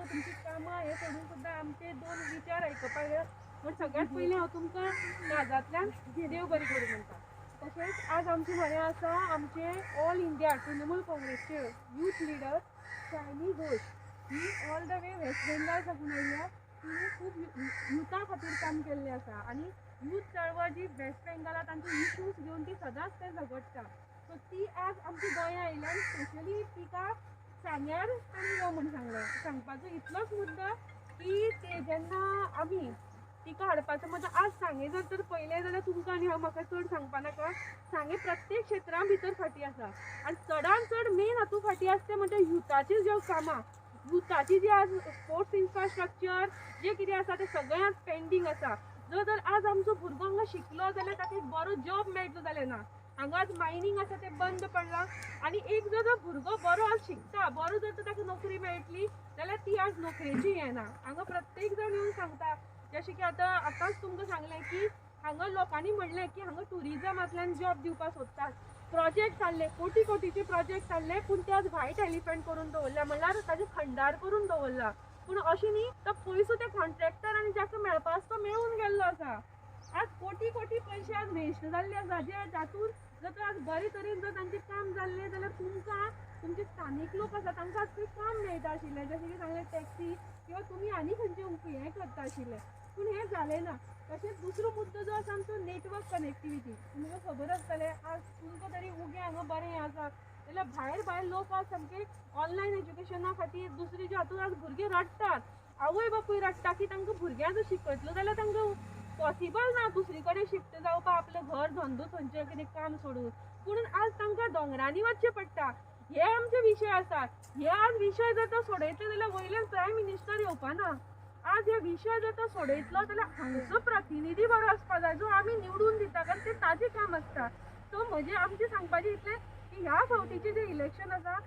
नाजाल्यार तुमची कामां हे सोडून सुद्दां आमचे दोन विचार आयकपाक जाय. म्हण सगळ्यात पयलीं हांव तुमकां काळजांतल्यान देव बरें करूं म्हणटा. तशेंच आज आमचे म्हऱ्या आसा आमचे ऑल इंडिया तृणमूल काँग्रेसचे यूथ लिडर शायनी घोष. ही all the way West Bengal साकून आयल्या. तिणें खूब युथा खातीर काम केल्लें आसा आनी यूथ चळवळ जी वेस्ट बेंगालात तांचे इश्यूज घेवन ती सदांच ते झगडटा. सो ती आज आमच्या गोंया आयल्यान स्पेशली तिका सांग्यार ताणें यो म्हूण सांगलें. सांगपाचो इतलोच मुद्दो की ते जेन्ना आमी तिका हाडपाचो म्हणजे आज सांगे जर पयलें जाल्यार तुमकां आनी हांव म्हाका चड सांगपा नाका. सांगे प्रत्येक क्षेत्रां भितर फाटीं आसा आनी चडांत चड मेन हातूंत फाटीं आसा तें म्हणजे युथाची ज्यो कामां, युथाची जी आज स्पोर्ट्स इन्फ्रास्ट्रक्चर जें कितें आसा तें सगळ्यांत पेंडींग आसा. जर आज आमचो भुरगो हांगा शिकलो जाल्यार ताका एक बरो जॉब मेळटलो जाल्यार ना. हांगा आज मायनींग आसा तें बंद पडलां आनी एक जर भुरगो बरो आज शिकता, बरो जर ताका नोकरी मेळटली जाल्यार ती आज नोकरेची हें ना. हांगा प्रत्येक जाण येवन सांगता जशें की आतांच तुमकां सांगलें की हांगा लोकांनी म्हणलें की हांगा टुरिजमांतल्यान जॉब दिवपाक सोदतात. प्रोजेक्ट जाल्ले कोटी कोटीचे प्रोजेक्ट जाल्ले पूण ते आज व्हायट एलिफंट करून दवरल्या म्हणल्यार ताजे खंडार करून दवरला. पूण अशें न्ही तो पयसो ते कॉन्ट्रॅक्टर आनी जाका मेळपा आसा तो मेळून गेल्लो आसा. आज कोटी कोटी पयशे आज वेस्ट जाल्ले आसा जे जातून जर आज बरे तरेन जर तांचें काम जाल्लें जाल्यार तुमकां तुमचे स्थानीक लोक आसा तांकां आज खंय काम मेळटा आशिल्लें. जशें की सांगलें टॅक्सी किंवा तुमी आनी खंयचे हें करता आशिल्ले पूण हें जालें ना. तशेंच दुसरो मुद्दो जो आसा आमचो नेटवर्क कनेक्टिविटी. तुमकां खबर आसतलें आज तुमकां तरी उगें हांगा बरें आसा जाल्यार भायर भायर लोक आज सामके ऑनलायन एज्युकेशना खातीर दुसरी जे हातूंत आज भुरगे रडटात. आवय बापूय रडटा की तांकां भुरग्यां जर शिकयतलो जाल्यार तांकां पॉसिबल ना दुसरी कडेन शिफ्ट जावपाक आपलें घर धंदो खंयचें कितें काम सोडून. पूण आज तांकां दोंगरांनी वचचें पडटा. हे आमचे विशय आसात. हे आज विशय जर तो सोडयतले जाल्यार वयल्यान प्रायम मिनिस्टर येवपाना. आज हे विशय जर तो सोडयतलो जाल्यार हांगचो प्रतिनिधी बरो आसपा जाय जो आमी निवडून दिता कारण तें ताजें काम आसता. सो म्हजें आमचें सांगपाचें इतलें की ह्या फावटीचें जें इलेक्शन आसा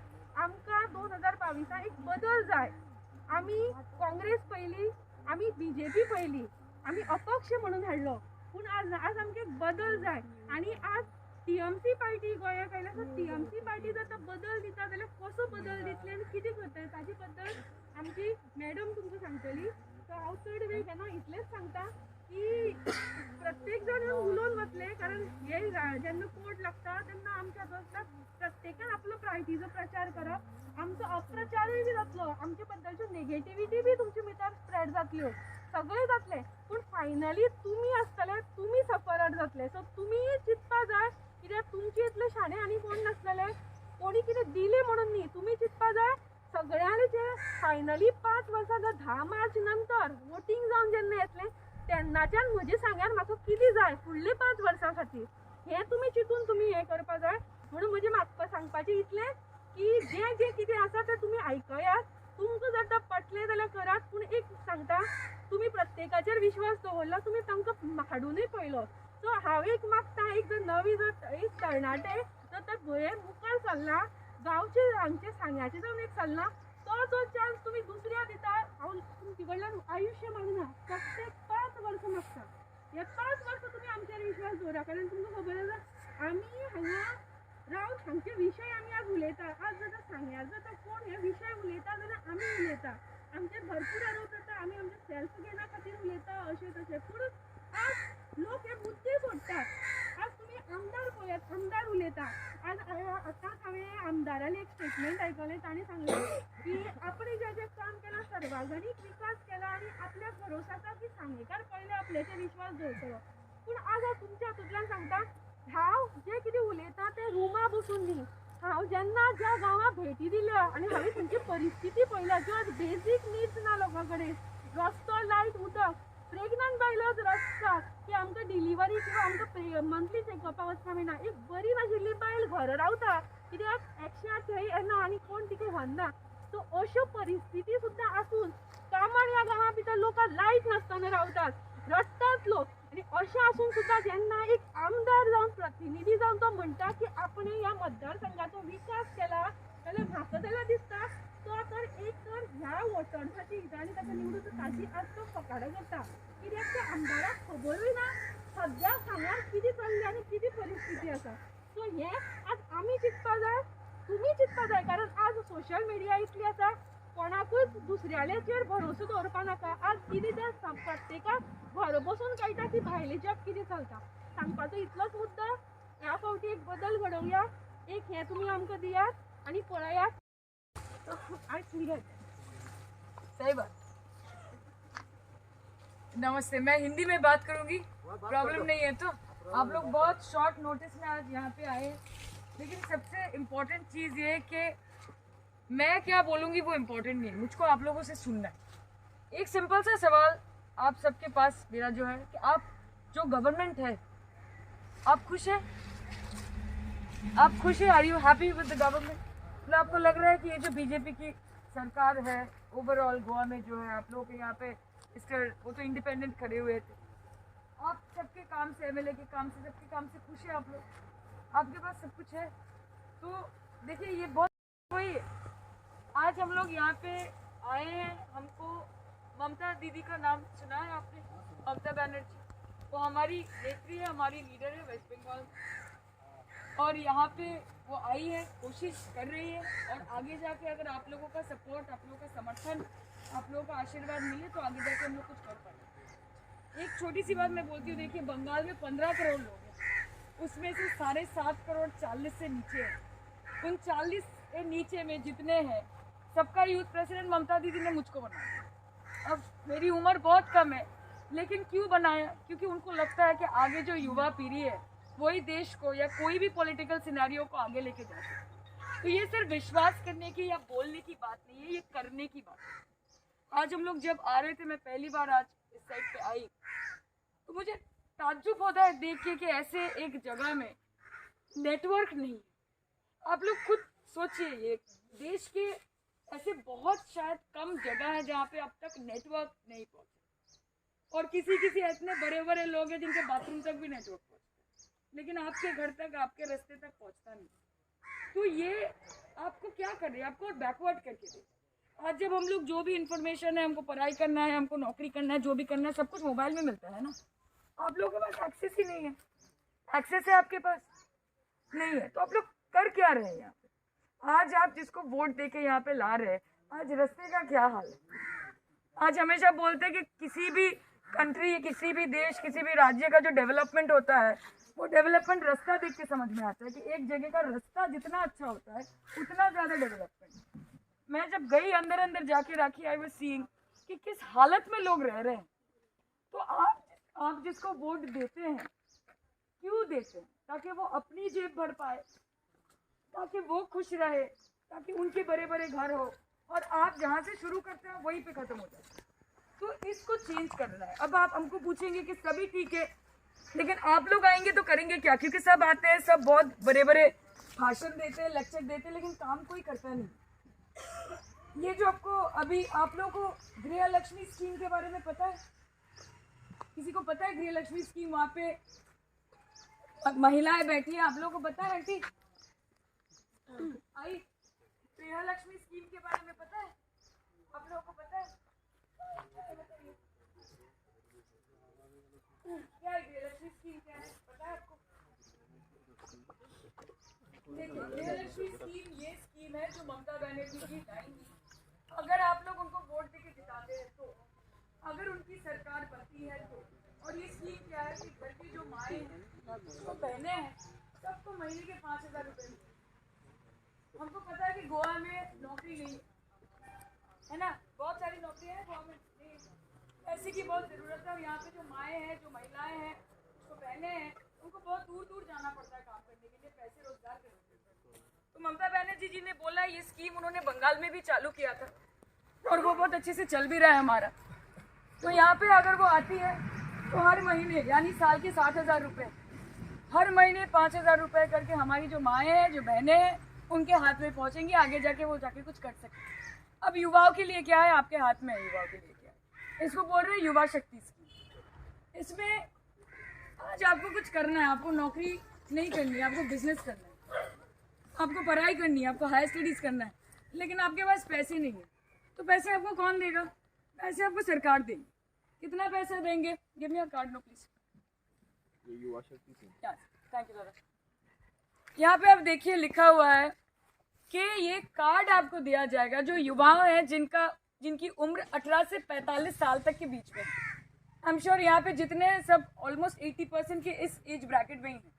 आमकां 2022 एक बदल जाय. आमी काँग्रेस पयली, आमी BJP पयली, आमी अपक्ष म्हणून हाडलो पूण आज आमकां एक बदल जाय. आनी आज TMC पार्टी गोंयाक आयल्या. सो TMC पार्टी जर तो बदल दिता जाल्यार कसो बदल दितले आनी कितें करतले ताजे बद्दल आमची मॅडम तुमकां सांगतली. सो हांव चड वेळ घेना इतलेंच सांगता की प्रत्येक जण उलोवन वतले कारण हे जेन्ना कोर्ट लागता तेन्ना आमच्या प्रत्येकान आपलो प्रायटीचो प्रचार करप. आमचो अप्रचारूय बी जातलो, आमचे बद्दलच्यो नेगेटिविटी बी तुमचे भितर स्प्रेड जातल्यो, सगळें जातलें. पूण फायनली तुमी आसतले, तुमी सफरर जातले. सो तुमी चिंतपा जाय कित्याक तुमचे इतले शाणे आनी कोण नासलेले, कोणी कितें दिलें म्हणून न्ही. तुमी चिंतपा जाय सगळ्यांचे फायनली 5 वर्सां जर 10 मार्च नंतर वोटींग जावन जेन्ना येतलें तेन्नाच्यान म्हजे सांग्यार म्हाका कितें जाय फुडले 5 वर्सां खातीर हें तुमी चिंतून तुमी हें करपा जाय. म्हणून म्हजें म्हाका सांगपाचें इतलें की जें जें कितें आसा तें तुमी आयकयात. तुमकां जर तर पटलें जाल्यार करात. पूण एक सांगता तुमी प्रत्येकाचेर विश्वास दवरलो, तुमी तांकां हाडूनय पळयलो. सो हांव एक मागता एक जर नवी जर एक तरणाटे जर तर बरे मुखार चल्ला गांवचे हांगचे सांग्याचे जावन एक चल्ला तो जो चान्स तुमी दुसऱ्या दिता. हांव तुमचे कडल्यान आयुश्य मागना, फक्त 5 वर्सां मागता. हे 5 वर्सां तुमी आमचेर विश्वास दवरा कारण तुमकां खबर आसा आमी हांगा रावन हांगचे विशय आमी आज उलयता. आज जर सांग्यार जर कोण हे विशय उलयता जाल्यार आमी उलयता. आमचेर भरपूर आरोप जाता, आमी आमच्या सेल्फ गेना खातीर उलयता अशें तशें. पूण आज लोक हे मुद्दे सोडटात. आज तुमी आमदार पळयात, आमदार उलयता. आज आतांच हांवें आमदाराली एक स्टेटमेंट आयकलें. ताणें सांगलें की आपण जें जें काम केलां सर्वांगीण विकास केला आनी आपल्याक भरोसा आसा की सांगेकार पयले आपल्याचेर विश्वास दवरतलो. पूण आज हांव तुमच्या हातूंतल्यान सांगता हांव जें कितें उलयतां तें रुमा बसून न्ही. हांव जेन्ना ज्या गांवां भेटी दिल्या आनी हांवें थंयची परिस्थिती पळयल्या ज्यो आज बेजीक नीड्स ना लोकां कडेन, रस्तो, लायट, उदक, प्रेग्नंट बायलोच रडटा की आमकां डिलिव्हरी किंवा आमकां मंथली चॅकअपाक वचपाक मेळना. एक बरी नाशिल्ली बायल घर रावता कित्याक 108 थंय येना आनी कोण तिका व्हरना. सो अश्यो परिस्थिती सुद्दां आसून कामार ह्या गांवां भितर लोकां लायट नासतना रावतात, रडटात लोक. आनी अशें आसून सुद्दां जेन्ना एक आमदार जावन प्रतिनिधी जावन तो म्हणटा की आपण ह्या मतदारसंघाचो विकास केला जाल्यार म्हाका जाल्यार दिसता तो तर एक तर ह्या वोटर्साची आनी ताका निवडून ताची आज तो फकाडो करता. कित्याक त्या आमदाराक खबरूय ना सद्या सांग्यार कितें चल्लें आनी कितें परिस्थिती आसा. सो हें आज आमी चिंतपा जाय, तुमी चिंतपा जाय कारण आज सोशल मिडिया इतली आसा कोणाकूच दुसऱ्याचेर भरोसो दवरपा नाका. आज कितें तें प्रत्येकाक घर बसून कळटा की भायले जग कितें चलता. सांगपाचो इतलोच मुद्दो. ह्या फावटी एक बदल घडोवया. एक हे तुमी आमकां दियात आनी पळयात. सही बात. नमस्ते, मैं हिंदी में बात करूंगी, प्रॉब्लम नहीं है. तो आप लोग बहुत शॉर्ट नोटिस में आज यहाँ पे आए, लेकिन सबसे इम्पोर्टेंट चीज़ ये है कि मैं क्या बोलूँगी वो इम्पोर्टेंट नहीं है, मुझको आप लोगों से सुनना है. एक सिंपल सा सवाल आप सबके पास मेरा जो है कि आप जो गवर्नमेंट है, आप खुश हैं? आप खुश हैं? Are you happy with the government? मतलब आपको लग रहा है कि ये जो बीजेपी की सरकार है ओवरऑल गोवा में जो है, आप लोगों के यहाँ पे वो तो इंडिपेंडेंट खड़े हुए थे, आप सबके काम से, एमएलए के काम से, सबके काम से खुश है आप लोग? आपके पास सब कुछ है? तो देखिए ये बहुत वही है. आज हम लोग यहाँ पे आए हैं. हमको ममता दीदी का नाम सुना है आपने? ममता बनर्जी, वो हमारी नेत्री है, हमारी लीडर है वेस्ट बंगाल. और यहाँ पे वो आई है, कोशिश कर रही है, और आगे जाके अगर आप लोगों का सपोर्ट, आप लोगों का समर्थन, आप लोगों का आशीर्वाद मिले तो आगे जाके हम लोग कुछ कर पाएंगे. एक छोटी सी बात मैं बोलती हूँ. देखिए बंगाल में 15 करोड़ लोग हैं, उसमें से 7.5 करोड़ 40 से नीचे हैं. उन 40 के नीचे में जितने हैं, सबका यूथ प्रेसिडेंट ममता दीदी ने मुझको बनाया. अब मेरी उम्र बहुत कम है, लेकिन क्यों बनाया? क्योंकि उनको लगता है कि आगे जो युवा पीढ़ी है वही देश को या कोई भी पॉलिटिकल सिनेरियो को आगे लेके जा सकते. तो ये सिर्फ विश्वास करने की या बोलने की बात नहीं है, ये करने की बात है. आज हम लोग जब आ रहे थे, मैं पहली बार आज इस साइड पे आई, तो मुझे ताज्जुब होता है देख के कि ऐसे एक जगह में नेटवर्क नहीं है. आप लोग खुद सोचिए, ये देश के ऐसे बहुत शायद कम जगह है जहाँ पे अब तक नेटवर्क नहीं पहुँचा, और किसी ऐसे बड़े बड़े लोग हैं जिनके बाथरूम तक भी नेटवर्क पहुँचता है, लेकिन आपके घर तक, आपके रास्ते तक पहुँचता नहीं. तो ये आपको क्या कर रही है? आपको बैकवर्ड करके दे. आज जब हम लोग जो भी इंफॉर्मेशन है, हमको पढ़ाई करना है, हमको नौकरी करना है, जो भी करना है, सब कुछ मोबाइल में मिलता है ना. आप लोगों के पास एक्सेस ही नहीं है. एक्सेस है आपके पास? नहीं है. तो आप लोग कर क्या रहे हैं यहाँ पे? आज आप जिसको वोट देके यहाँ पे ला रहे हैं, आज रास्ते का क्या हाल है? आज हमेशा बोलते हैं कि किसी भी कंट्री, किसी भी देश, किसी भी राज्य का जो डेवलपमेंट होता है, वो डेवलपमेंट रास्ता देख के समझ में आता है कि एक जगह का रास्ता जितना अच्छा होता है उतना ज़्यादा डेवलपमेंट. मैं जब गई अंदर जाके राखी, आई वाज सीइंग कि किस हालत में लोग रह रहे हैं. तो आप जिसको वोट देते हैं, क्यों देते हैं? ताकि वो अपनी जेब भर पाए, ताकि वो खुश रहे, ताकि उनके बड़े बड़े घर हो, और आप जहाँ से शुरू करते हैं वहीं पे ख़त्म हो जाए. तो इसको चेंज करना है. अब आप हमको पूछेंगे कि सभी ठीक है, लेकिन आप लोग आएंगे तो करेंगे क्या? क्योंकि सब आते हैं, सब बहुत बड़े बड़े भाषण देते हैं, लेक्चर देते हैं, लेकिन काम कोई करता नहीं. ये जो आपको अभी, आप लोगों को गृह लक्ष्मी स्कीम के बारे में पता है? किसी को पता है गृह लक्ष्मी स्कीम? वहाँ पे महिलाएं बैठी हैं, आप लोगों को पता है? आंटी आई, गृह लक्ष्मी स्कीम के बारे में पता है? आप लोगों को पता है? क्या है गृह लक्ष्मी स्कीम? क्या है पता है आपको? देखिए, गृह लक्ष्मी स्कीम ये स्कीम है जो ममता बनर्जी की लाएंगी. अगर आप लोग उनको वोट देके जिताते हैं तो, अगर उनकी सरकार बनती है तो. और ये स्कीम क्या है कि घर की जो माएँ हैं, जो बहनें हैं, सबको महीने के 5,000 रुपये मिलते हैं. हमको पता है कि गोवा में नौकरी नहीं है ना, बहुत सारी नौकरियाँ हैं गोवा में नहीं, पैसे की बहुत ज़रूरत है. और यहाँ पे जो माएँ हैं, जो महिलाएँ हैं, जो बहनें हैं, उनको बहुत दूर दूर जाना पड़ता है काम करने के लिए, पैसे रोजगार करने के लिए. तो ममता बनर्जी जी ने बोला, ये स्कीम उन्होंने बंगाल में भी चालू किया था, और वो बहुत अच्छे से चल भी रहा है हमारा. तो यहाँ पे अगर वो आती है तो हर महीने, यानी साल के 60,000 रुपये, हर महीने 5,000 रुपये करके हमारी जो माएँ हैं, जो बहनें हैं, उनके हाथ में पहुँचेंगी. आगे जाके वो जाके कुछ कर सकते हैं. अब युवाओं के लिए क्या है? आपके हाथ में है. युवाओं के लिए क्या है? इसको बोल रहे हैं युवा शक्ति स्कीम. इसमें आज आपको कुछ करना है, आपको नौकरी नहीं करनी है, आपको बिजनेस करना है, आपको पढ़ाई करनी है, आपको हायर स्टडीज़ करना है, लेकिन आपके पास पैसे नहीं है. तो पैसे आपको कौन देगा? पैसे आपको सरकार देगी. कितना पैसा देंगे? Give me your card no please. Thank you दादा. यहाँ पे आप देखिए लिखा हुआ है कि ये कार्ड आपको दिया जाएगा जो युवाओं हैं जिनकी उम्र 18 से 45 साल तक के बीच में है। आई एम श्योर यहाँ पे जितने सब ऑलमोस्ट 80% के इस एज ब्रैकेट में ही हैं।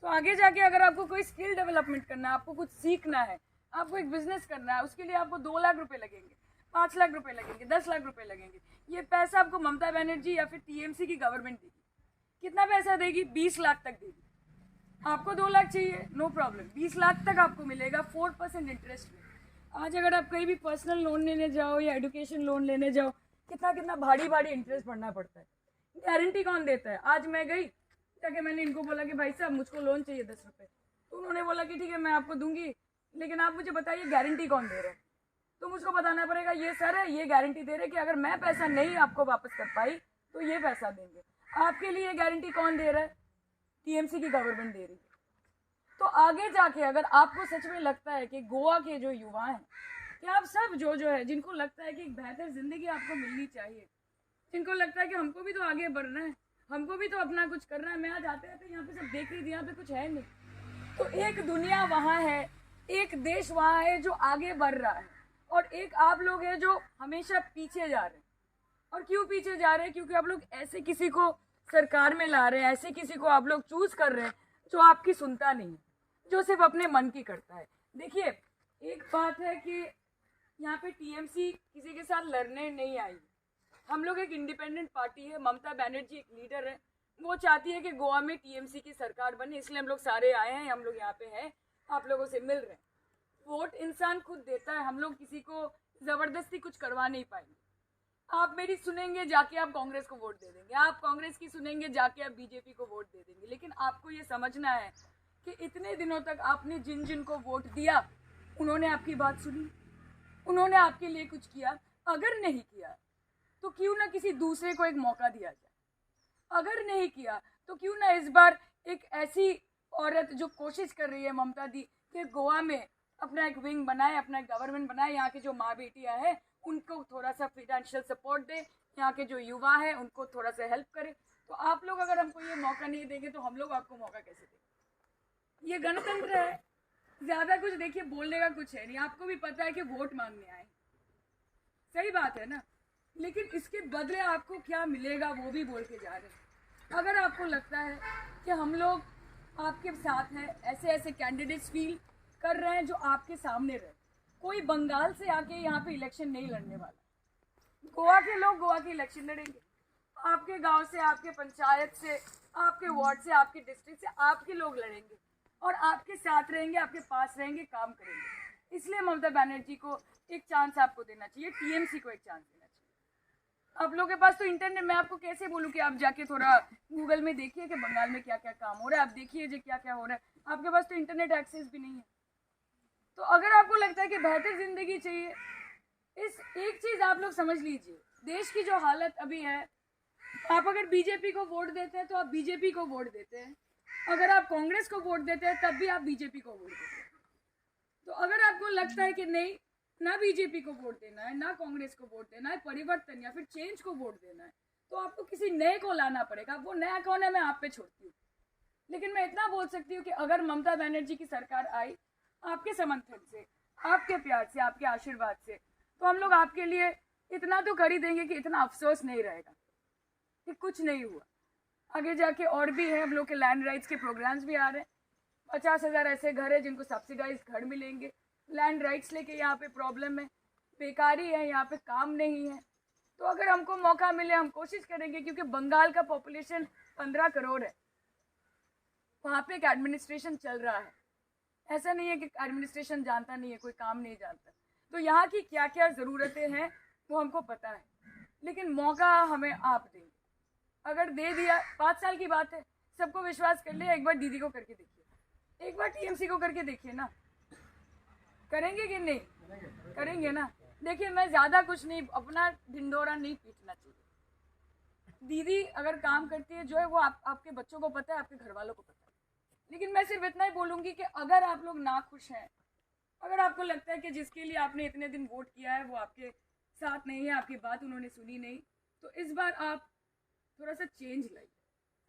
तो आगे जाके अगर आपको कोई स्किल डेवलपमेंट करना है, आपको कुछ सीखना है, आपको एक बिजनेस करना है, उसके लिए आपको 2 लाख रुपए लगेंगे, 5 लाख रुपए लगेंगे, 10 लाख रुपए लगेंगे। ये पैसा आपको ममता बनर्जी या फिर टीएमसी की गवर्नमेंट देगी। कितना पैसा देगी? 20 लाख तक देगी। आपको 2 लाख चाहिए, नो प्रॉब्लम, 20 लाख तक आपको मिलेगा 4% इंटरेस्ट में। आज अगर आप कहीं भी पर्सनल लोन लेने जाओ या एजुकेशन लोन लेने जाओ, कितना भारी इंटरेस्ट भरना पड़ता है। गारंटी कौन देता है? आज मैं गई जाके मैंने इनको बोला कि भाई साहब मुझको लोन चाहिए 10 रुपये, तो उन्होंने बोला कि ठीक है मैं आपको दूंगी, लेकिन आप मुझे बताइए गारंटी कौन दे रहा है। तो मुझको बताना पड़ेगा ये सर है, ये गारंटी दे रहे कि अगर मैं पैसा नहीं आपको वापस कर पाई तो ये पैसा देंगे। आपके लिए गारंटी कौन दे रहा है? टीएमसी की गवर्नमेंट दे रही है। तो आगे जाके अगर आपको सच में लगता है कि गोवा के जो युवा हैं, कि आप सब जो है जिनको लगता है कि एक बेहतर जिंदगी आपको मिलनी चाहिए, जिनको लगता है कि हमको भी तो आगे बढ़ना है, हमको भी तो अपना कुछ करना है। मैं आज आते आते यहाँ पे सब देख रही थी, यहाँ पे कुछ है नहीं, तो एक दुनिया वहाँ है, एक देश वहाँ है जो आगे बढ़ रहा है, और एक आप लोग हैं जो हमेशा पीछे जा रहे हैं। और क्यों पीछे जा रहे हैं? क्योंकि आप लोग ऐसे किसी को सरकार में ला रहे हैं, ऐसे किसी को आप लोग चूज कर रहे हैं जो आपकी सुनता नहीं है, जो सिर्फ अपने मन की करता है। देखिए, एक बात है कि यहाँ पे टीएमसी किसी के साथ लड़ने नहीं आई। हम लोग एक इंडिपेंडेंट पार्टी है, ममता बनर्जी एक लीडर है, वो चाहती है कि गोवा में टीएमसी की सरकार बने, इसलिए हम लोग सारे आए हैं, हम लोग यहाँ पे हैं, आप लोगों से मिल रहे हैं। वोट इंसान खुद देता है, हम लोग किसी को जबरदस्ती कुछ करवा नहीं पाएंगे। आप मेरी सुनेंगे जाके आप कांग्रेस को वोट दे देंगे, आप कांग्रेस की सुनेंगे जाके आप बीजेपी को वोट दे देंगे, लेकिन आपको ये समझना है कि इतने दिनों तक आपने जिन जिन को वोट दिया उन्होंने आपकी बात सुनी, उन्होंने आपके लिए कुछ किया? अगर नहीं किया तो क्यों ना किसी दूसरे को एक मौका दिया जाए। अगर नहीं किया तो क्यों ना इस बार एक ऐसी औरत जो कोशिश कर रही है ममता दी कि गोवा में अपना एक विंग बनाए, अपना एक गवर्नमेंट बनाए, यहाँ की जो माँ बेटियाँ हैं उनको थोड़ा सा फाइनेंशियल सपोर्ट दे, यहाँ के जो युवा हैं उनको थोड़ा सा हेल्प करे। तो आप लोग अगर हमको ये मौका नहीं देंगे तो हम लोग आपको मौका कैसे देंगे? ये गणतंत्र है, ज्यादा कुछ देखिए बोलने का कुछ है नहीं। आपको भी पता है कि वोट मांगने आए, सही बात है ना, लेकिन इसके बदले आपको क्या मिलेगा वो भी बोल के जा रहे हैं। अगर आपको लगता है कि हम लोग आपके साथ हैं, ऐसे ऐसे कैंडिडेट्स फील कर रहे हैं जो आपके सामने रहे, कोई बंगाल से आके यहाँ पे इलेक्शन नहीं लड़ने वाला। गोवा के लोग गोवा के इलेक्शन लड़ेंगे, आपके गांव से, आपके पंचायत से, आपके वार्ड से, आपके डिस्ट्रिक्ट से आपके लोग लड़ेंगे और आपके साथ रहेंगे, आपके पास रहेंगे, काम करेंगे। इसलिए ममता बनर्जी को एक चांस आपको देना चाहिए, टीएमसी को एक चांस देना चाहिए। आप लोगों के पास तो इंटरनेट, मैं आपको कैसे बोलूँ कि आप जाके थोड़ा गूगल में देखिए कि बंगाल में क्या क्या काम हो रहा है, आप देखिए जो क्या क्या हो रहा है, आपके पास तो इंटरनेट एक्सेस भी नहीं है। तो अगर आपको लगता है कि बेहतर जिंदगी चाहिए, इस एक चीज आप लोग समझ लीजिए, देश की जो हालत अभी है, आप अगर बीजेपी को वोट देते हैं तो आप बीजेपी को वोट देते हैं, अगर आप कांग्रेस को वोट देते हैं तब भी आप बीजेपी को वोट देते हैं। तो अगर आपको लगता है कि नहीं, ना बीजेपी को वोट देना है, ना कांग्रेस को वोट देना है, परिवर्तन या फिर चेंज को वोट देना है, तो आपको किसी नए को लाना पड़ेगा। वो नया कौन है मैं आप पे छोड़ती हूँ, लेकिन मैं इतना बोल सकती हूँ कि अगर ममता बनर्जी की सरकार आई आपके समर्थन से, आपके प्यार से, आपके आशीर्वाद से, तो हम लोग आपके लिए इतना तो कर ही देंगे कि इतना अफसोस नहीं रहेगा कि कुछ नहीं हुआ। आगे जाके और भी है, हम लोग के लैंड राइट्स के प्रोग्राम्स भी आ रहे हैं। 50,000 ऐसे घर है जिनको सब्सिडाइज घर मिलेंगे। लैंड राइट्स लेके यहाँ पे प्रॉब्लम है, बेकारी है, यहाँ पे काम नहीं है। तो अगर हमको मौका मिले हम कोशिश करेंगे, क्योंकि बंगाल का पॉपुलेशन 15 करोड़ है, वहाँ पे एक एडमिनिस्ट्रेशन चल रहा है। ऐसा नहीं है कि एडमिनिस्ट्रेशन जानता नहीं है, कोई काम नहीं जानता। तो यहाँ की क्या क्या ज़रूरतें हैं वो हमको पता है, लेकिन मौका हमें आप देंगे। अगर दे दिया, 5 साल की बात है, सबको विश्वास कर लिया, एक बार दीदी को करके देखिए, एक बार टीएमसी को करके देखिए ना, करेंगे कि नहीं? करेंगे ना। देखिए, मैं ज़्यादा कुछ नहीं, अपना ढिंडोरा नहीं पीटना चाहिए। दीदी अगर काम करती है जो है वो आपके बच्चों को पता है, आपके घर वालों को पता है। लेकिन मैं सिर्फ इतना ही बोलूँगी कि अगर आप लोग ना खुश हैं, अगर आपको लगता है कि जिसके लिए आपने इतने दिन वोट किया है वो आपके साथ नहीं है, आपकी बात उन्होंने सुनी नहीं, तो इस बार आप थोड़ा सा चेंज लाइए,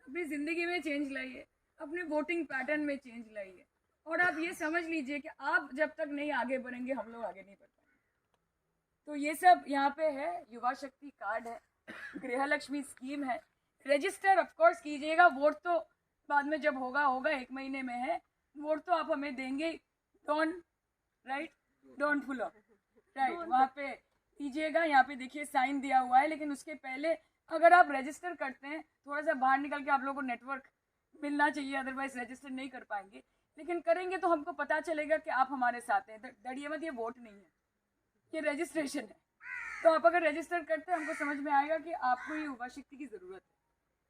अपनी ज़िंदगी में चेंज लाइए, अपने वोटिंग पैटर्न में चेंज लाइए, और आप ये समझ लीजिए कि आप जब तक नहीं आगे बढ़ेंगे हम लोग आगे नहीं बढ़ पाएंगे। तो ये सब यहाँ पे है, युवा शक्ति कार्ड है, गृह लक्ष्मी स्कीम है, रजिस्टर ऑफ कोर्स कीजिएगा। वोट तो बाद में जब होगा 1 महीने में है, वोट तो आप हमें देंगे। डोंट फुल ऑफ राइट, वहाँ पे कीजिएगा। यहाँ पे देखिए साइन दिया हुआ है, लेकिन उसके पहले अगर आप रजिस्टर करते हैं, थोड़ा सा बाहर निकल के आप लोगों को नेटवर्क मिलना चाहिए, अदरवाइज रजिस्टर नहीं कर पाएंगे। लेकिन करेंगे तो हमको पता चलेगा कि आप हमारे साथ हैं। डरिए मत, ये वोट नहीं है, ये रजिस्ट्रेशन है। तो आप अगर रजिस्टर करते हैं, हमको समझ में आएगा कि आपको ये युवा शक्ति की ज़रूरत है।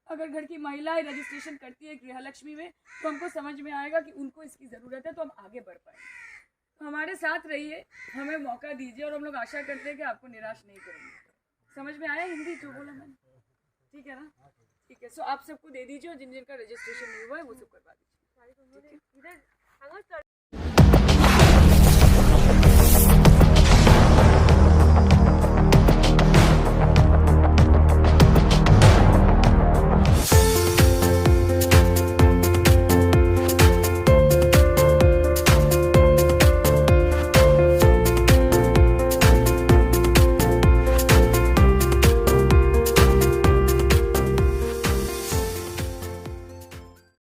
अगर घर की महिलाएं रजिस्ट्रेशन करती है गृह लक्ष्मी में, तो हमको समझ में आएगा कि उनको इसकी ज़रूरत है, तो हम आगे बढ़ पाएंगे। तो हमारे साथ रहिए, हमें मौका दीजिए, और हम लोग आशा करते हैं कि आपको निराश नहीं करेंगे। समझ में आया हिंदी जो बोला मैंने? ठीक है ना? ठीक है। सो आप सबको दे दीजिए, और जिन जिनका रजिस्ट्रेशन नहीं हुआ है वो सब करवा दीजिए। इधर